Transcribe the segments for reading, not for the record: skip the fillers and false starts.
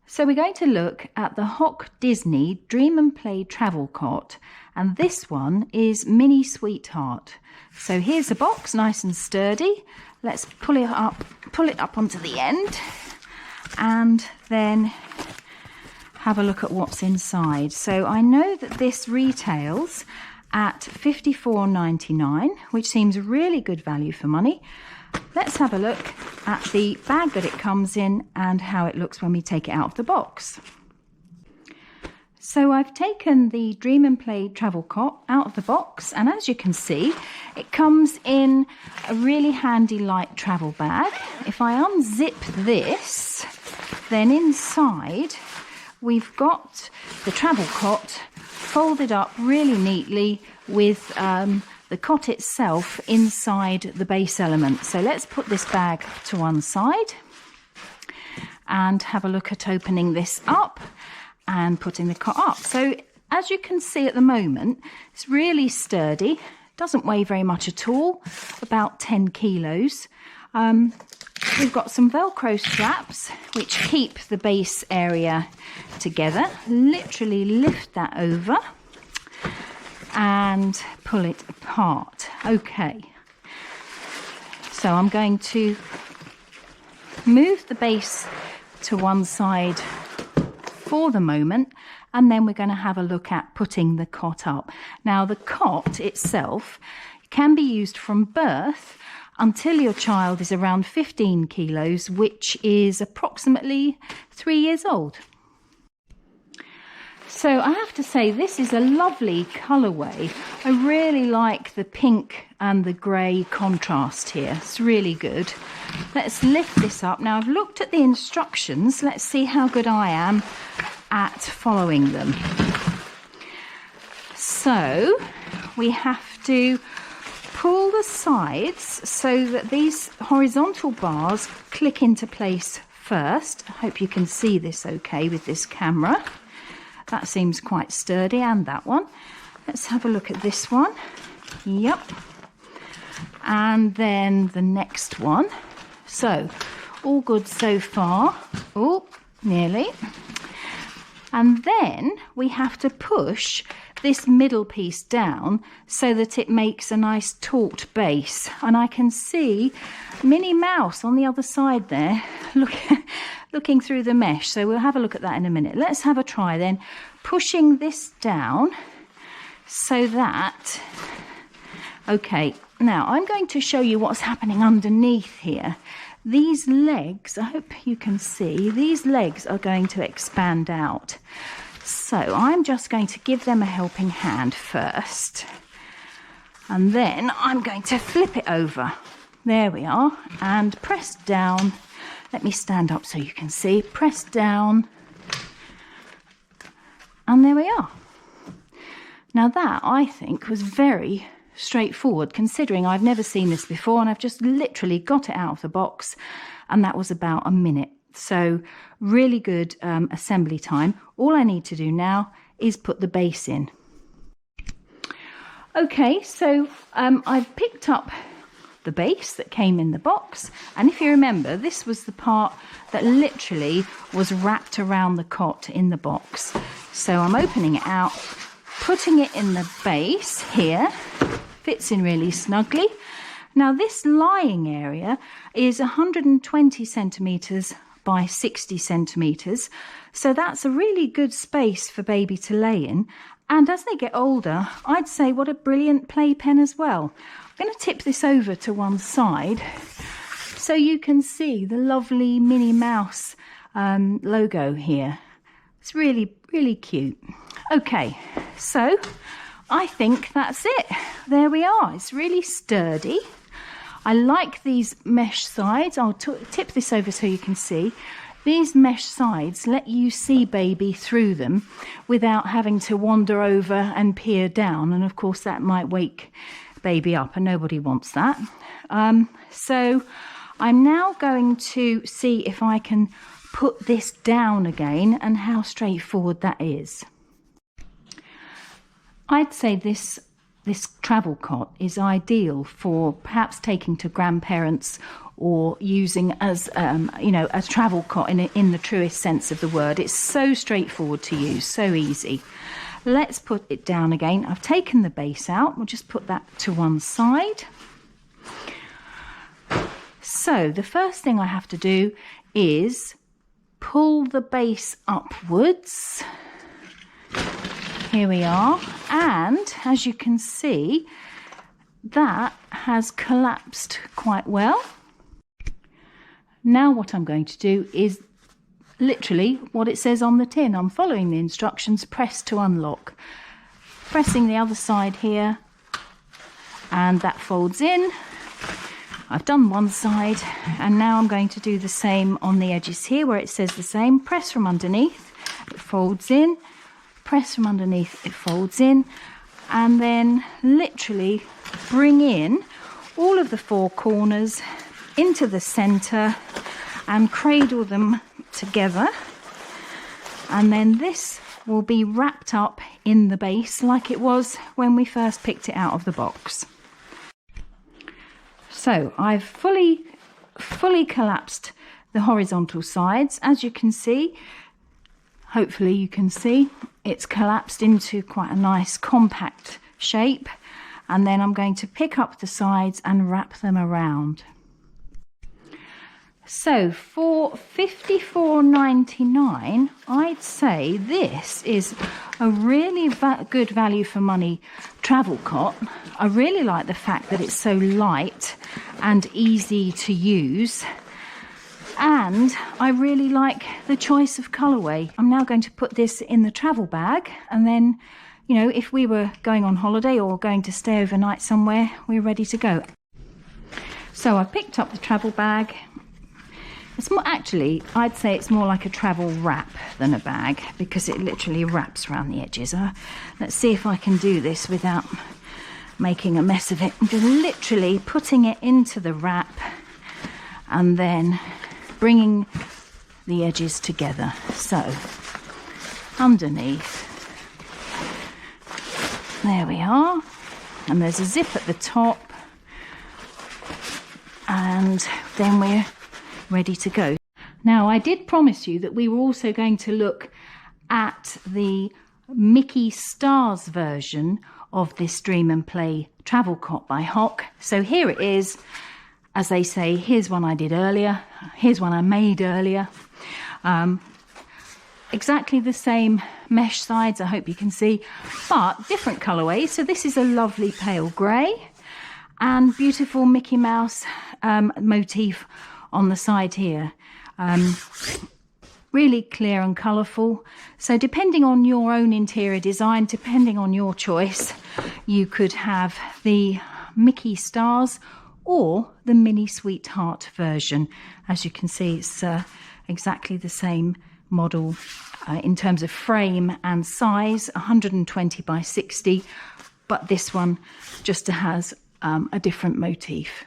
So we're going to look at the Hauck Disney Dream and Play Travel Cot, and this one is Mini Sweetheart. So here's the box, nice and sturdy. Let's pull it up onto the end, and then have a look at what's inside. So I know that this retails at $54.99, which seems a really good value for money. Let's have a look at the bag that it comes in and how it looks when we take it out of the box. So I've taken the Dream and Play Travel Cot out of the box, and as you can see, it comes in a really handy light travel bag. If I unzip this, then inside we've got the travel cot folded up really neatly with the cot itself inside the base element. So let's put this bag to one side and have a look at opening this up and putting the cot up. So as you can see at the moment, it's really sturdy, doesn't weigh very much at all, about 10 kilos. We've got some Velcro straps which keep the base area together. Literally lift that over and pull it apart. Okay, so I'm going to move the base to one side for the moment, and then we're going to have a look at putting the cot up. Now the cot itself can be used from birth until your child is around 15 kilos, which is approximately 3 years old. So I have to say, this is a lovely colourway. I really like the pink and the grey contrast here. It's really good. Let's lift this up. Now I've looked at the instructions. Let's see how good I am at following them. So we have to pull the sides so that these horizontal bars click into place first. I hope you can see this okay with this camera. That seems quite sturdy, and that one. Let's have a look at this one. Yep. And then the next one. So, all good so far. Oh, nearly. And then we have to push this middle piece down so that it makes a nice taut base. And I can see Minnie Mouse on the other side there looking through the mesh. So we'll have a look at that in a minute. Let's have a try then, pushing this down so that... Okay, now I'm going to show you what's happening underneath here. These legs, I hope you can see, these legs are going to expand out. So I'm just going to give them a helping hand first. And then I'm going to flip it over. There we are. And press down. Let me stand up so you can see. Press down. And there we are. Now that, I think, was very straightforward, considering I've never seen this before, and I've just literally got it out of the box, and that was about a minute. So really good assembly time. All I need to do now is put the base in. Okay, so I've picked up the base that came in the box, and if you remember, this was the part that literally was wrapped around the cot in the box. So I'm opening it out, putting it in the base here. Fits in really snugly. Now this lying area is 120 centimetres by 60 centimetres, so that's a really good space for baby to lay in. And as they get older, I'd say what a brilliant playpen as well. I'm going to tip this over to one side so you can see the lovely Minnie Mouse logo here. It's really, really cute. Okay, so I think that's it. There we are. It's really sturdy. I like these mesh sides. I'll tip this over so you can see. These mesh sides let you see baby through them without having to wander over and peer down. And of course that might wake baby up, and nobody wants that. So I'm now going to see if I can put this down again and how straightforward that is. I'd say this this travel cot is ideal for perhaps taking to grandparents or using as a travel cot in the truest sense of the word. It's so straightforward to use, so easy. Let's put it down again. I've taken the base out. We'll just put that to one side. So the first thing I have to do is pull the base upwards. Here we are, and as you can see, that has collapsed quite well. Now what I'm going to do is literally what it says on the tin. I'm following the instructions, press to unlock. Pressing the other side here, and that folds in. I've done one side, and now I'm going to do the same on the edges here where it says the same. Press from underneath, it folds in. Press from underneath, it folds in, and then literally bring in all of the four corners into the center and cradle them together, and then this will be wrapped up in the base like it was when we first picked it out of the box. So I've fully collapsed the horizontal sides. As you can see, hopefully you can see, it's collapsed into quite a nice compact shape, and then I'm going to pick up the sides and wrap them around. So for $54.99, I'd say this is a really good value for money travel cot. I really like the fact that it's so light and easy to use. And I really like the choice of colourway. I'm now going to put this in the travel bag, and then, you know, if we were going on holiday or going to stay overnight somewhere, we're ready to go. So I picked up the travel bag. It's more, actually, I'd say it's more like a travel wrap than a bag, because it literally wraps around the edges. Let's see if I can do this without making a mess of it. I'm just literally putting it into the wrap and then bringing the edges together. So underneath, there we are, and there's a zip at the top, and then we're ready to go. Now, I did promise you that we were also going to look at the Mickey Stars version of this Dream and Play travel cot by Hauck. So here it is. As they say, here's one I did earlier, here's one I made earlier. Exactly the same mesh sides, I hope you can see, but different colourways. So this is a lovely pale grey and beautiful Mickey Mouse motif on the side here. Really clear and colourful. So depending on your own interior design, depending on your choice, you could have the Mickey Stars or the Mini Sweetheart version. As you can see, it's exactly the same model in terms of frame and size, 120 by 60, but this one just has a different motif.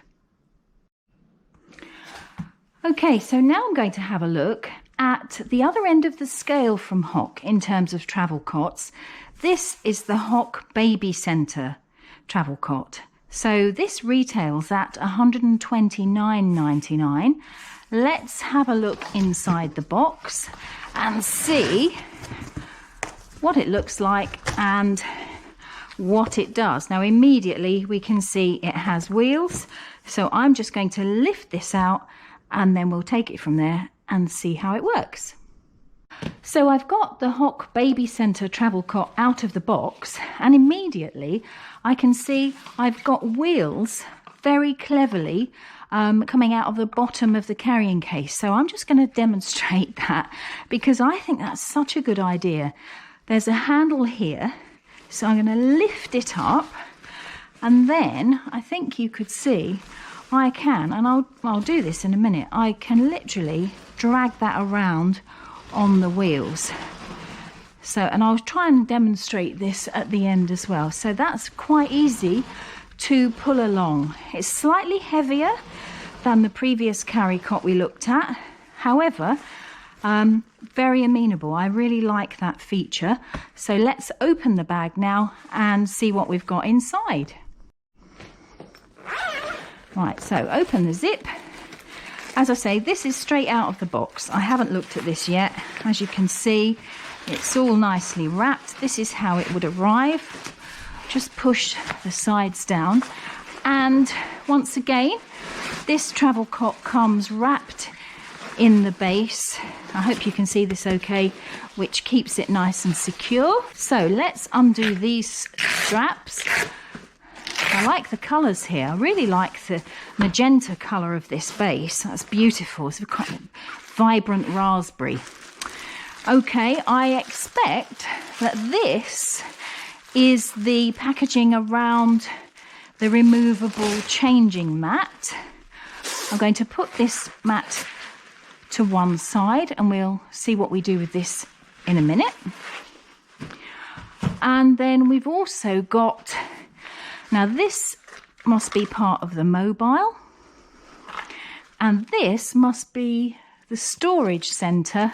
Okay, so now I'm going to have a look at the other end of the scale from Hauck in terms of travel cots. This is the Hauck Babycenter Travel Cot. So this retails at $129.99. Let's have a look inside the box and see what it looks like and what it does. Now immediately we can see it has wheels, so I'm just going to lift this out and then we'll take it from there and see how it works. So I've got the Hauck Babycenter Travel Cot out of the box, and immediately I can see I've got wheels very cleverly coming out of the bottom of the carrying case. So I'm just going to demonstrate that because I think that's such a good idea. There's a handle here, so I'm going to lift it up, and then I think you could see I can, and I'll do this in a minute, I can literally drag that around on the wheels. So, and I'll try and demonstrate this at the end as well. So that's quite easy to pull along. It's slightly heavier than the previous carry cot we looked at. However, Very amenable. I really like that feature. So let's open the bag now and see what we've got inside. Right, so open the zip. As I say, this is straight out of the box. I haven't looked at this yet. As you can see, it's all nicely wrapped. This is how it would arrive. Just push the sides down. And once again, this travel cot comes wrapped in the base. I hope you can see this okay, which keeps it nice and secure. So let's undo these straps. I like the colours here. I really like the magenta colour of this base. That's beautiful. It's quite a vibrant raspberry. Okay, I expect that this is the packaging around the removable changing mat. I'm going to put this mat to one side and we'll see what we do with this in a minute. And then we've also got, now this must be part of the mobile, and this must be the storage centre,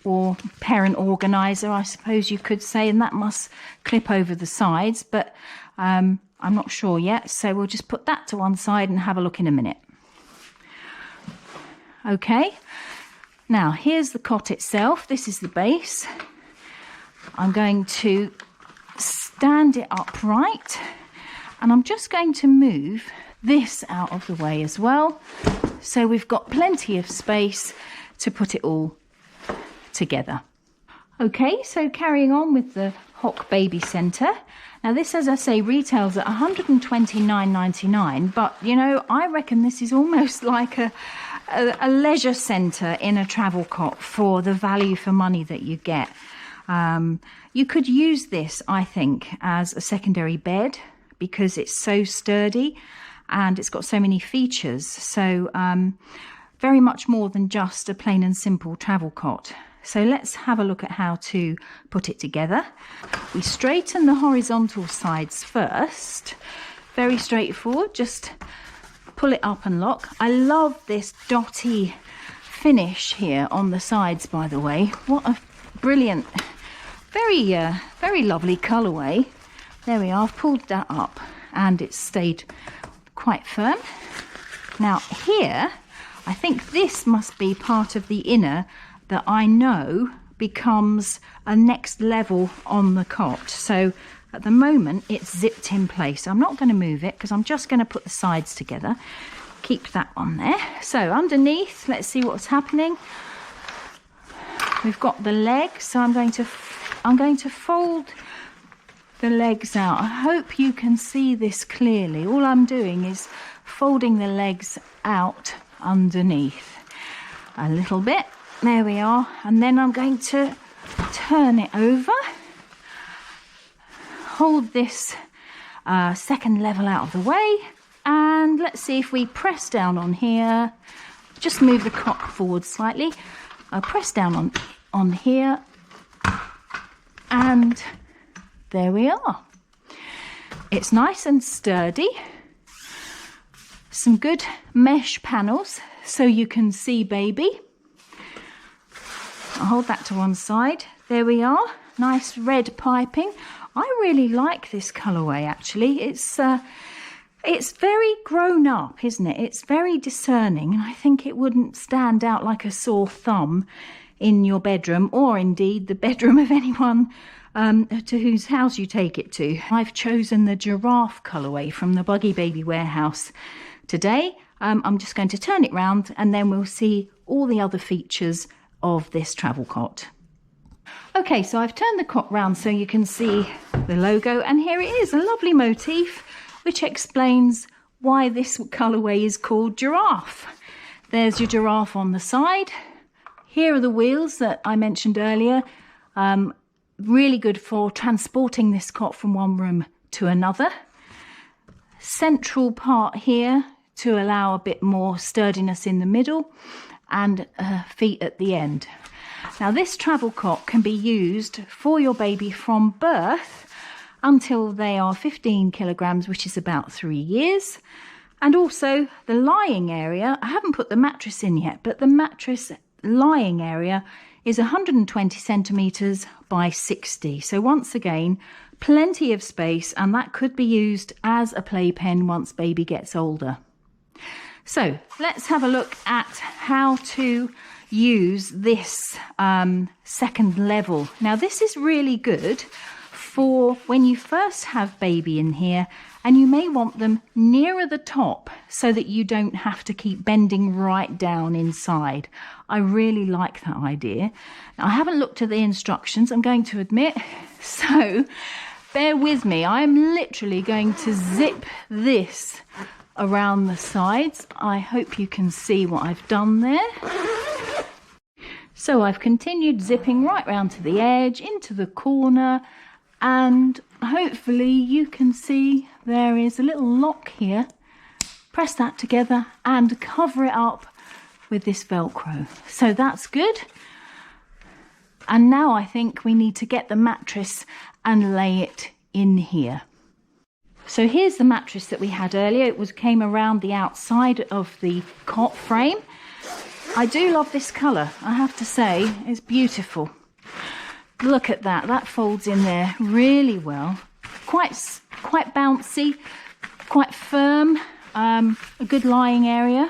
or parent organiser, I suppose you could say, and that must clip over the sides, but I'm not sure yet, so we'll just put that to one side and have a look in a minute. Okay, now here's the cot itself. This is the base. I'm going to stand it upright, and I'm just going to move this out of the way as well, so we've got plenty of space to put it all together. Okay, so carrying on with the Hauck Babycenter. Now this, as I say, retails at $129.99, but you know, I reckon this is almost like a leisure centre in a travel cot for the value for money that you get. You could use this, I think, as a secondary bed because it's so sturdy and it's got so many features. So very much more than just a plain and simple travel cot. So let's have a look at how to put it together. We straighten the horizontal sides first. Very straightforward, just pull it up and lock. I love this dotty finish here on the sides, by the way. What a brilliant, very lovely colourway. There we are, I've pulled that up and it's stayed quite firm. Now here, I think this must be part of the inner that I know becomes a next level on the cot. So at the moment it's zipped in place. I'm not going to move it because I'm just going to put the sides together. Keep that on there. So underneath, let's see what's happening. We've got the legs, so I'm going to fold the legs out. I hope you can see this clearly. All I'm doing is folding the legs out underneath a little bit. There we are, and then I'm going to turn it over, hold this second level out of the way, and let's see if we press down on here. Just move the cot forward slightly. Press down on here, and there we are. It's nice and sturdy. Some good mesh panels so you can see baby. I'll hold that to one side. There we are. Nice red piping. I really like this colourway actually. It's very grown up, isn't it? It's very discerning, and I think it wouldn't stand out like a sore thumb in your bedroom, or indeed the bedroom of anyone to whose house you take it to. I've chosen the giraffe colourway from the BuggyBaby warehouse today. I'm just going to turn it round and then we'll see all the other features of this travel cot. Okay, so I've turned the cot round so you can see the logo, and here it is, a lovely motif which explains why this colourway is called giraffe. There's your giraffe on the side. Here are the wheels that I mentioned earlier. Really good for transporting this cot from one room to another. Central part here to allow a bit more sturdiness in the middle, and feet at the end. Now this travel cot can be used for your baby from birth until they are 15 kilograms, which is about 3 years. And also the lying area, I haven't put the mattress in yet, but the mattress lying area is 120 centimetres by 60. So once again, plenty of space, and that could be used as a playpen once baby gets older. So let's have a look at how to use this second level. Now this is really good for when you first have baby in here, and you may want them nearer the top so that you don't have to keep bending right down inside. I really like that idea. Now, I haven't looked at the instructions, I'm going to admit, so bear with me. I'm literally going to zip this around the sides. I hope you can see what I've done there. So I've continued zipping right round to the edge, into the corner, and hopefully you can see there is a little lock here. Press that together and cover it up with this Velcro. So that's good. And now I think we need to get the mattress and lay it in here. So here's the mattress that we had earlier. It came around the outside of the cot frame. I do love this colour, I have to say. It's beautiful. Look at that, that folds in there really well. Quite bouncy, quite firm, a good lying area.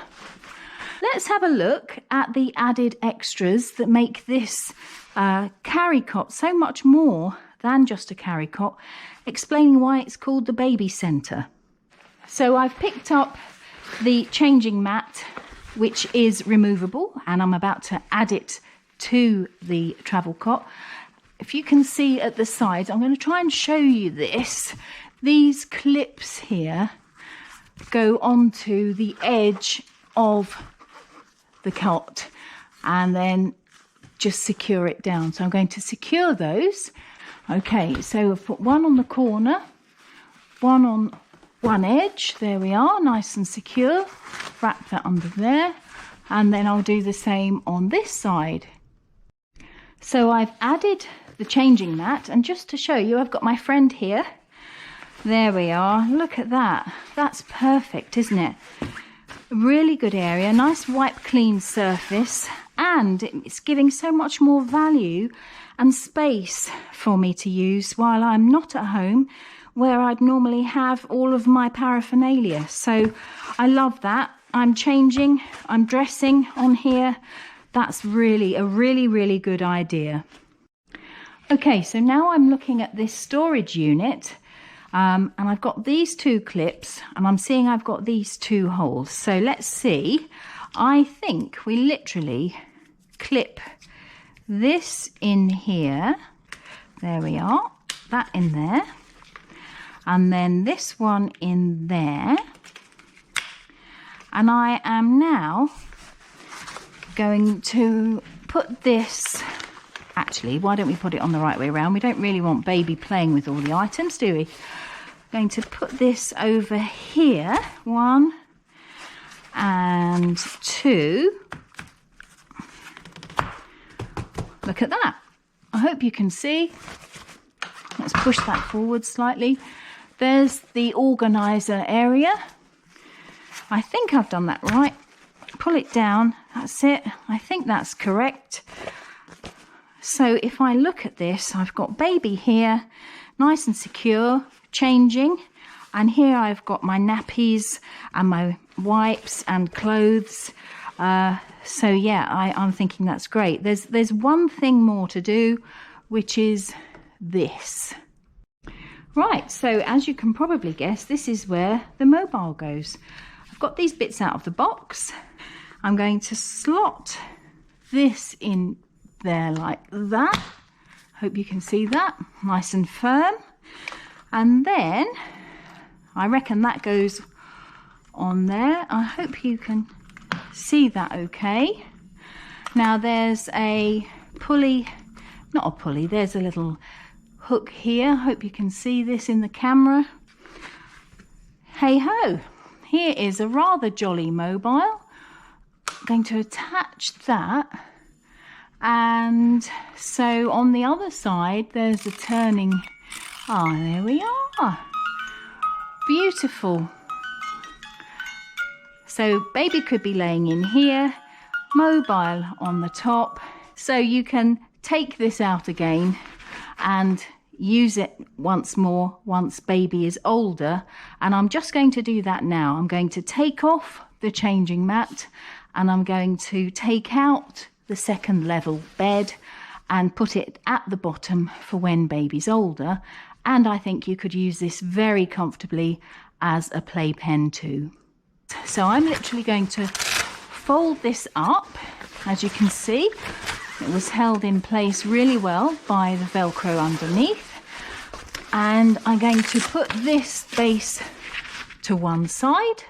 Let's have a look at the added extras that make this carry cot so much more than just a carry cot, explaining why it's called the Baby Centre. So I've picked up the changing mat, which is removable, and I'm about to add it to the travel cot. If you can see at the sides, I'm going to try and show you this. These clips here go onto the edge of the cot and then just secure it down. So I'm going to secure those. Okay, so I've put one on the corner, one on one edge. There we are, nice and secure. Wrap that under there, and then I'll do the same on this side. So I've added the changing mat, and just to show you, I've got my friend here. There we are, look at that. That's perfect, isn't it? Really good area, nice wipe clean surface, and it's giving so much more value and space for me to use while I'm not at home, where I'd normally have all of my paraphernalia. So I love that. I'm changing, I'm dressing on here. That's really a really good idea. Okay, so now I'm looking at this storage unit, and I've got these two clips, and I'm seeing I've got these two holes. So let's see. I think we literally clip this in here. There we are, that in there, and then this one in there. And I am now going to put this, actually, why don't we put it on the right way around? We don't really want baby playing with all the items, do we? Going to put this over here, 1 and 2. Look at that. I hope you can see. Let's push that forward slightly. There's the organizer area. I think I've done that right. Pull it down, that's it. I think that's correct. So if I look at this, I've got baby here, nice and secure, changing. And here I've got my nappies and my wipes and clothes. So yeah, I'm thinking that's great. There's one thing more to do, which is this. Right, so as you can probably guess, this is where the mobile goes. I've got these bits out of the box. I'm going to slot this in there like that. Hope you can see that, nice and firm. And then I reckon that goes on there. I hope you can see that okay. Now there's a pulley, not a pulley, there's a little hook here. Hope you can see this in the camera. Hey ho, here is a rather jolly mobile. I'm going to attach that, and so on the other side there's a turning. Ah, oh, there we are. Beautiful. So baby could be laying in here, mobile on the top. So you can take this out again and use it once more once baby is older. And I'm just going to do that now. I'm going to take off the changing mat and I'm going to take out the second level bed and put it at the bottom for when baby's older. And I think you could use this very comfortably as a playpen too. So I'm literally going to fold this up. As you can see, it was held in place really well by the Velcro underneath. And I'm going to put this base to one side.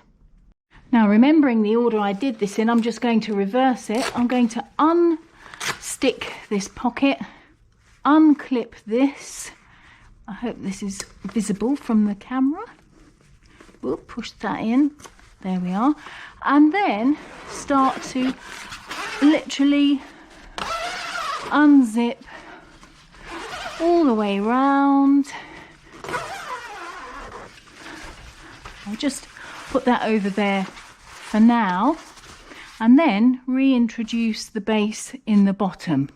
Now, remembering the order I did this in, I'm just going to reverse it. I'm going to unstick this pocket, unclip this. I hope this is visible from the camera. We'll push that in. There we are. And then start to literally unzip all the way round. I'll just put that over there for now and then reintroduce the base in the bottom.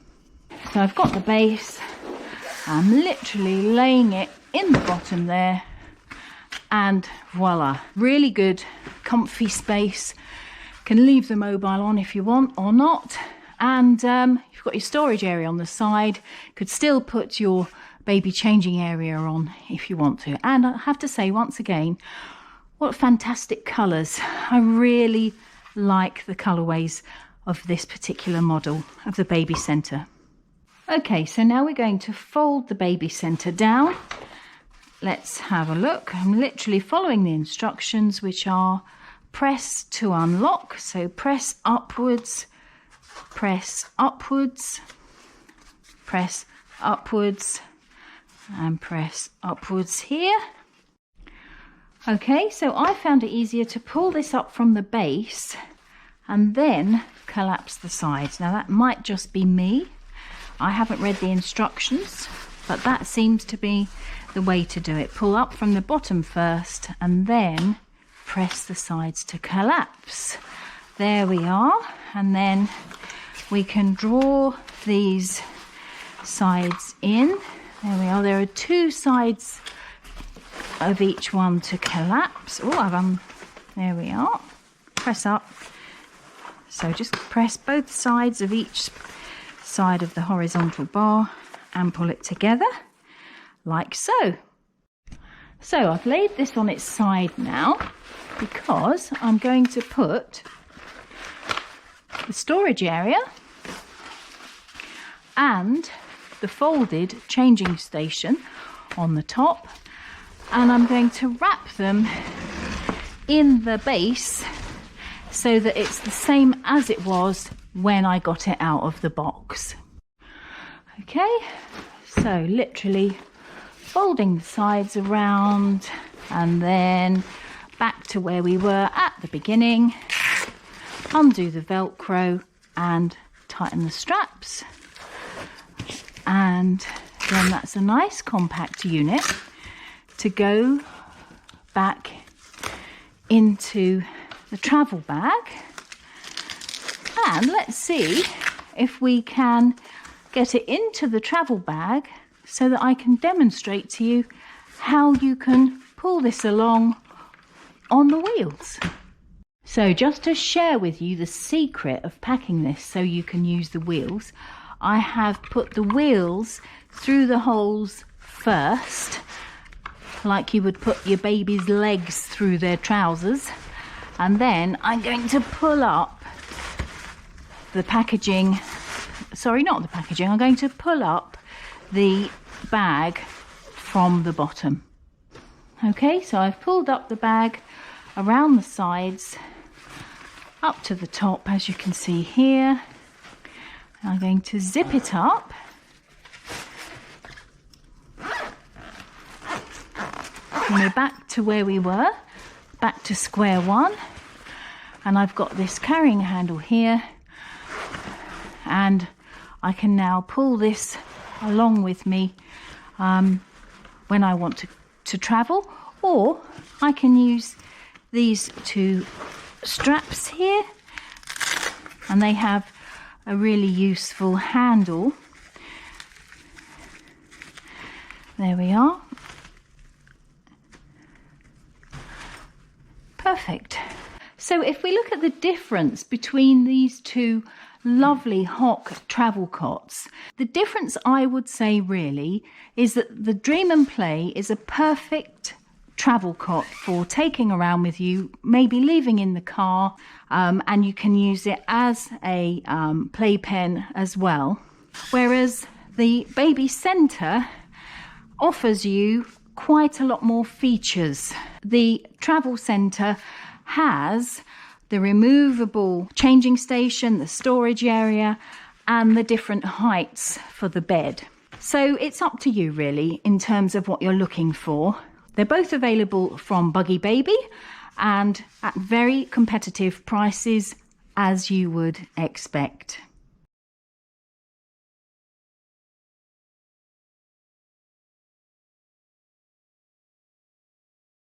So I've got the base, I'm literally laying it in the bottom there, and voila, really good comfy space. Can leave the mobile on if you want or not, and you've got your storage area on the side. Could still put your baby changing area on if you want to. And I have to say once again, what fantastic colours. I really like the colourways of this particular model of the Babycenter. Okay, so now we're going to fold the Babycenter down. Let's have a look. I'm literally following the instructions, which are press to unlock. So press upwards, press upwards, press upwards, and press upwards here. Okay, so I found it easier to pull this up from the base and then collapse the sides. Now that might just be me. I haven't read the instructions, but that seems to be the way to do it. Pull up from the bottom first and then press the sides to collapse. There we are. And then we can draw these sides in. There we are. There are two sides of each one to collapse. Oh, there we are. Press up. So just press both sides of each side of the horizontal bar and pull it together like so. So I've laid this on its side now because I'm going to put the storage area and the folded changing station on the top, and I'm going to wrap them in the base so that it's the same as it was when I got it out of the box. Okay, so literally folding the sides around and then back to where we were at the beginning. Undo the Velcro and tighten the straps, and then that's a nice compact unit to go back into the travel bag. And let's see if we can get it into the travel bag so that I can demonstrate to you how you can pull this along on the wheels. So just to share with you the secret of packing this so you can use the wheels, I have put the wheels through the holes first, like you would put your baby's legs through their trousers, and then I'm going to pull up the packaging, sorry, not the packaging, I'm going to pull up the bag from the bottom. Okay, so I've pulled up the bag around the sides up to the top, as you can see here. I'm going to zip it up. And we're back to where we were, back to square one. And I've got this carrying handle here, and I can now pull this along with me when I want to travel, or I can use these two straps here, and they have a really useful handle. There we are. Perfect. So if we look at the difference between these two lovely Hauck travel cots, the difference I would say really is that the Dream and Play is a perfect travel cot for taking around with you, maybe leaving in the car, and you can use it as a playpen as well. Whereas the Babycenter offers you quite a lot more features. The Travel Centre has the removable changing station, the storage area, and the different heights for the bed. So it's up to you really in terms of what you're looking for. They're both available from BuggyBaby and at very competitive prices, as you would expect.